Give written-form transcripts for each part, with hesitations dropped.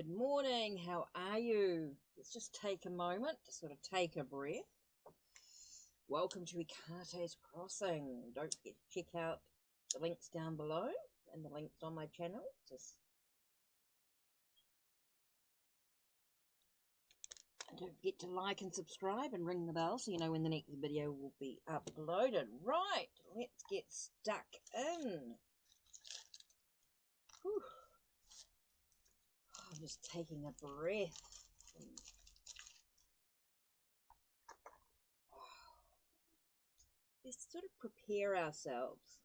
Good morning. How are you? Let's just take a moment to sort of take a breath. Welcome to Ikate's Crossing. Don't forget to check out the links down below and the links on my channel. And don't forget to like and subscribe and ring the bell so you know when the next video will be uploaded. Right, let's get stuck in. Whew. I'm just taking a breath. Let's sort of prepare ourselves.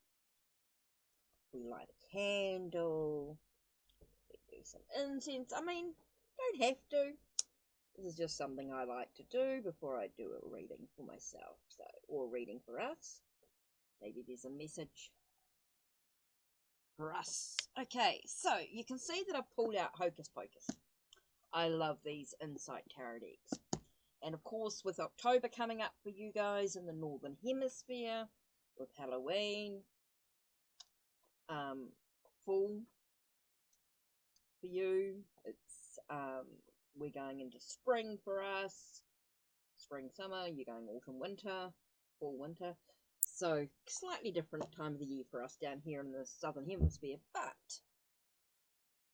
We light a candle, we do some incense. I mean, don't have to. This is just something I like to do before I do a reading for myself, or a reading for us. Maybe there's a message for us. Okay, so you can see that I've pulled out Hocus Pocus. I love these Insight Tarot decks. And of course, with October coming up for you guys in the Northern Hemisphere, with Halloween, fall for you, it's we're going into spring for us, spring, summer, you're going autumn, winter, fall, winter. So slightly different time of the year for us down here in the Southern Hemisphere, but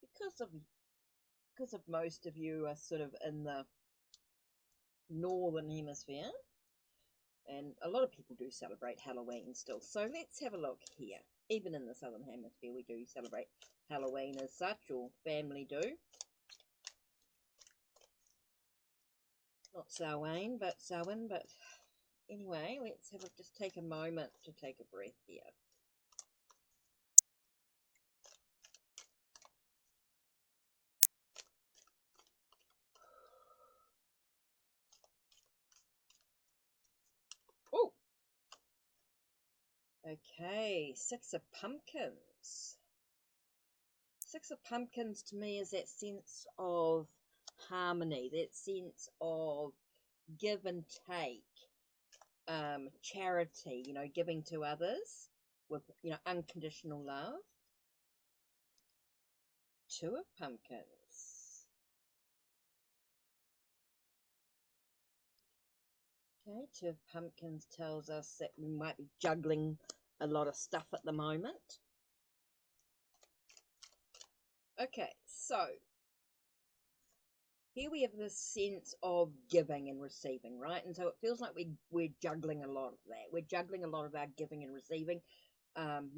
because of most of you are sort of in the Northern Hemisphere, and a lot of people do celebrate Halloween still. So let's have a look here. Even in the Southern Hemisphere, we do celebrate Halloween as such, or family do. Not Samhain, but Samhain. But anyway, let's just take a moment to take a breath here. Oh, okay, Six of Pumpkins. Six of Pumpkins to me is that sense of harmony, that sense of give and take, charity, giving to others with, unconditional love. Two of Pumpkins. Okay, Two of Pumpkins tells us that we might be juggling a lot of stuff at the moment. Okay, so here we have this sense of giving and receiving, right? And so it feels like we're juggling a lot of that. We're juggling a lot of our giving and receiving.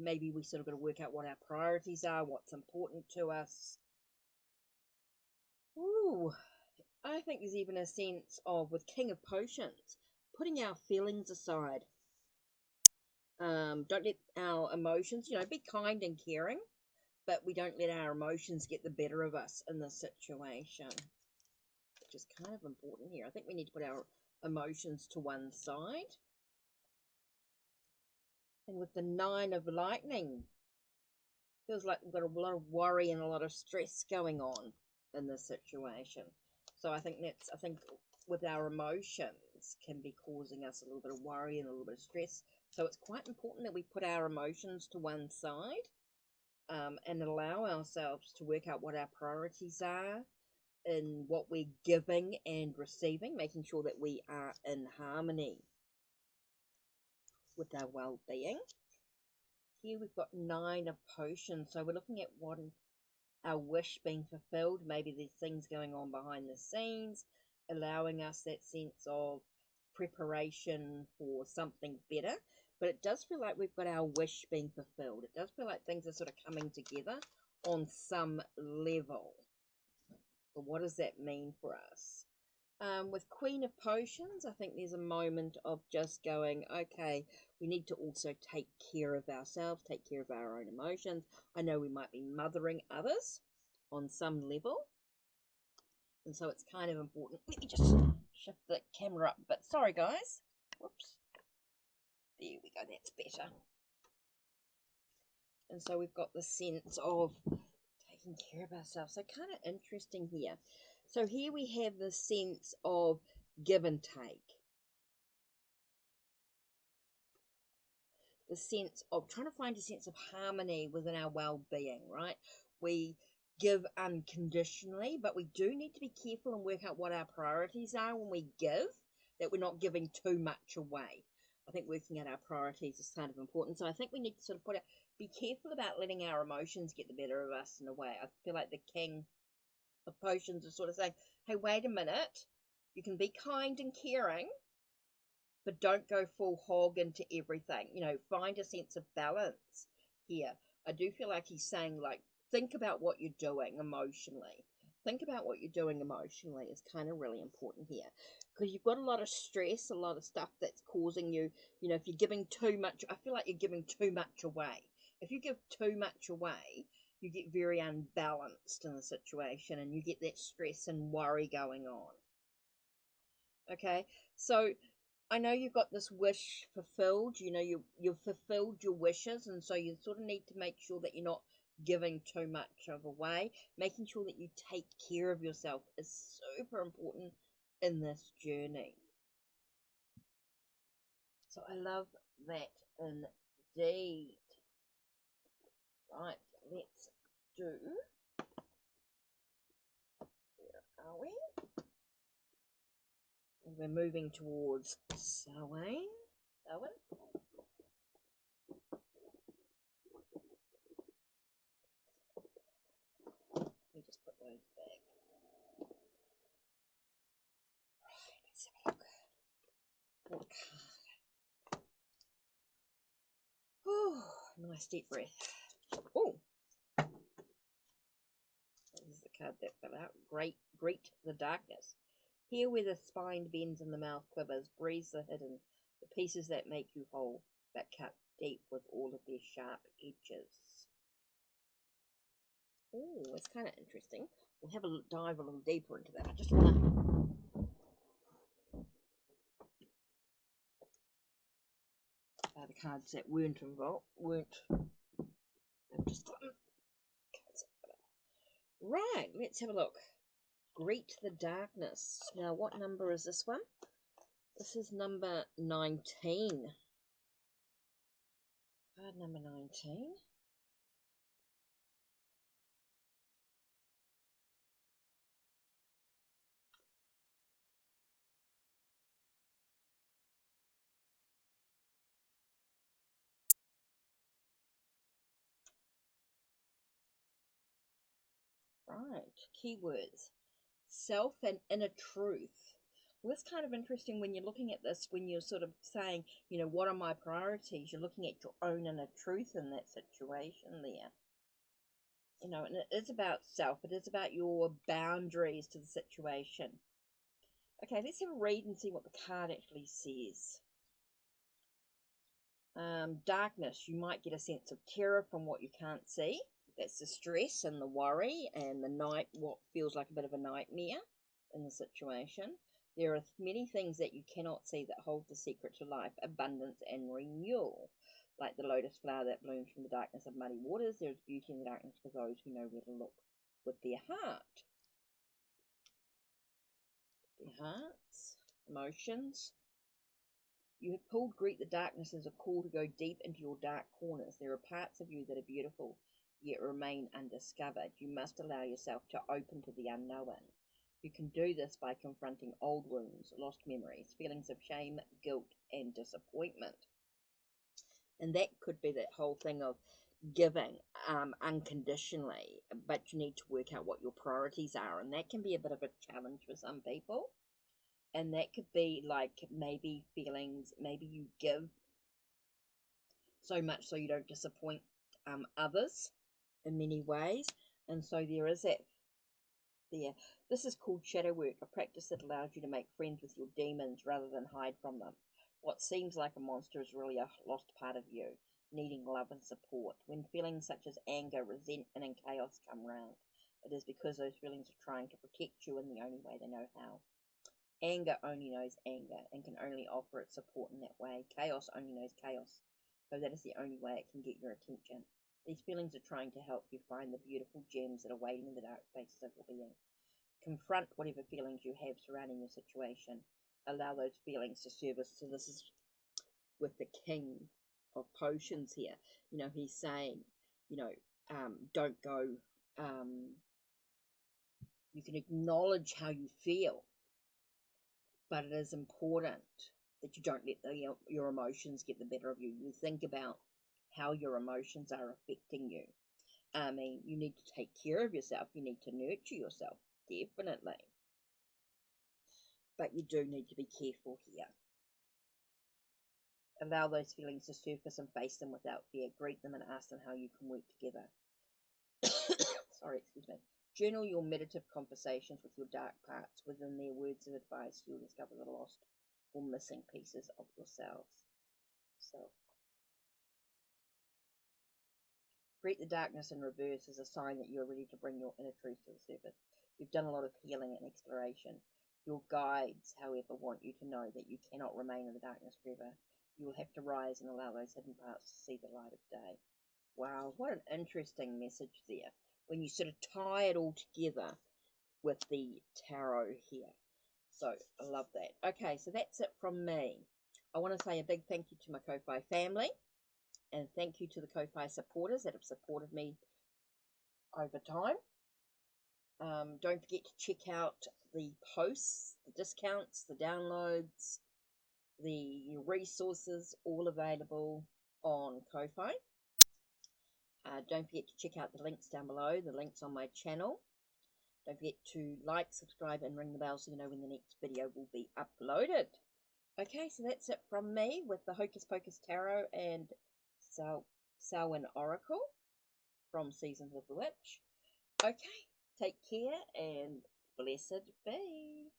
Maybe we sort of got to work out what our priorities are, what's important to us. Ooh, I think there's even a sense of, with King of Potions, putting our feelings aside. Don't let our emotions, be kind and caring, but we don't let our emotions get the better of us in this situation, which is kind of important here. I think we need to put our emotions to one side. And with the Nine of Lightning, feels like we've got a lot of worry and a lot of stress going on in this situation. So I think with our emotions can be causing us a little bit of worry and a little bit of stress. So it's quite important that we put our emotions to one side, and allow ourselves to work out what our priorities are in what we're giving and receiving, making sure that we are in harmony with our well-being. Here we've got Nine of Potions, so we're looking at what our wish being fulfilled. Maybe there's things going on behind the scenes, allowing us that sense of preparation for something better. But it does feel like we've got our wish being fulfilled. It does feel like things are sort of coming together on some level. But what does that mean for us? With Queen of Potions, I think there's a moment of just going, okay, we need to also take care of ourselves, take care of our own emotions. I know we might be mothering others on some level, and so it's kind of important. Let me just shift the camera up a bit. Sorry, guys. Whoops. There we go, that's better. And so we've got the sense of taking care of ourselves. So kind of interesting here. So here we have the sense of give and take. The sense of trying to find a sense of harmony within our well-being, right? We give unconditionally, but we do need to be careful and work out what our priorities are when we give, that we're not giving too much away. I think working out our priorities is kind of important. So I think we need to sort of be careful about letting our emotions get the better of us in a way. I feel like the king of potions is sort of saying, hey, wait a minute, you can be kind and caring, but don't go full hog into everything. You know, find a sense of balance here. I do feel like he's saying, like, think about what you're doing emotionally. Think about what you're doing emotionally is kind of really important here. Because you've got a lot of stress, a lot of stuff that's causing you, you know, if you're giving too much, I feel like you're giving too much away. If you give too much away, you get very unbalanced in the situation and you get that stress and worry going on. Okay, so I know you've got this wish fulfilled, you know, you've fulfilled your wishes, and so you sort of need to make sure that you're not giving too much of away. Making sure that you take care of yourself is super important in this journey. So I love that indeed. Right, let's do, where are we? We're moving towards Samhain. Let me just put those back. Right, let's have a look. What card? Oh, nice deep breath. Oh, this is the card that fell out. Greet the darkness. Here where the spine bends and the mouth quivers, breathes the hidden, the pieces that make you whole, but cut deep with all of their sharp edges. Oh, it's kind of interesting. We'll have a dive a little deeper into that. I just want to... the cards that weren't involved, I've just gotten... Right, let's have a look. Greet the darkness. Now, what number is this one? This is number 19. Card number 19. Right, keywords. Self and inner truth. Well, it's kind of interesting when you're looking at this, when you're sort of saying, you know, what are my priorities? You're looking at your own inner truth in that situation there. You know, and it is about self. It is about your boundaries to the situation. Okay, let's have a read and see what the card actually says. Darkness. You might get a sense of terror from what you can't see. That's the stress and the worry and the night, what feels like a bit of a nightmare in the situation. There are many things that you cannot see that hold the secret to life, abundance and renewal. Like the lotus flower that blooms from the darkness of muddy waters, there is beauty in the darkness for those who know where to look with their heart. Their hearts, emotions. You have pulled Greet the Darkness as a call to go deep into your dark corners. There are parts of you that are beautiful, yet remain undiscovered. You must allow yourself to open to the unknown. You can do this by confronting old wounds, lost memories, feelings of shame, guilt, and disappointment. And that could be that whole thing of giving unconditionally, but you need to work out what your priorities are, and that can be a bit of a challenge for some people. And that could be like maybe feelings, maybe you give so much so you don't disappoint others in many ways. And so there is that there. This is called shadow work, a practice that allows you to make friends with your demons rather than hide from them. What seems like a monster is really a lost part of you, needing love and support. When feelings such as anger, resentment, and chaos come round, it is because those feelings are trying to protect you in the only way they know how. Anger only knows anger and can only offer its support in that way. Chaos only knows chaos, so that is the only way it can get your attention. These feelings are trying to help you find the beautiful gems that are waiting in the dark places of your being. Confront whatever feelings you have surrounding your situation. Allow those feelings to serve us. So this is with the King of Potions here. You know, he's saying, you know, don't go You can acknowledge how you feel, but it is important that you don't let your emotions get the better of you. You think about how your emotions are affecting you. I mean, you need to take care of yourself. You need to nurture yourself, definitely. But you do need to be careful here. Allow those feelings to surface and face them without fear. Greet them and ask them how you can work together. Sorry, excuse me. Journal your meditative conversations with your dark parts. Within their words of advice, you'll discover the lost or missing pieces of yourselves. So, greet the darkness in reverse as a sign that you're ready to bring your inner truth to the surface. You've done a lot of healing and exploration. Your guides, however, want you to know that you cannot remain in the darkness forever. You will have to rise and allow those hidden parts to see the light of day. Wow, what an interesting message there. When you sort of tie it all together with the tarot here. So, I love that. Okay, so that's it from me. I want to say a big thank you to my Ko-Fi family. And thank you to the Ko-Fi supporters that have supported me over time. Don't forget to check out the posts, the discounts, the downloads, the resources, all available on Ko-Fi. Don't forget to check out the links down below, the links on my channel. Don't forget to like, subscribe, and ring the bell so you know when the next video will be uploaded. Okay, so that's it from me with the Hocus Pocus Tarot and Samhain Oracle from Seasons of the Witch. Okay, take care and blessed be.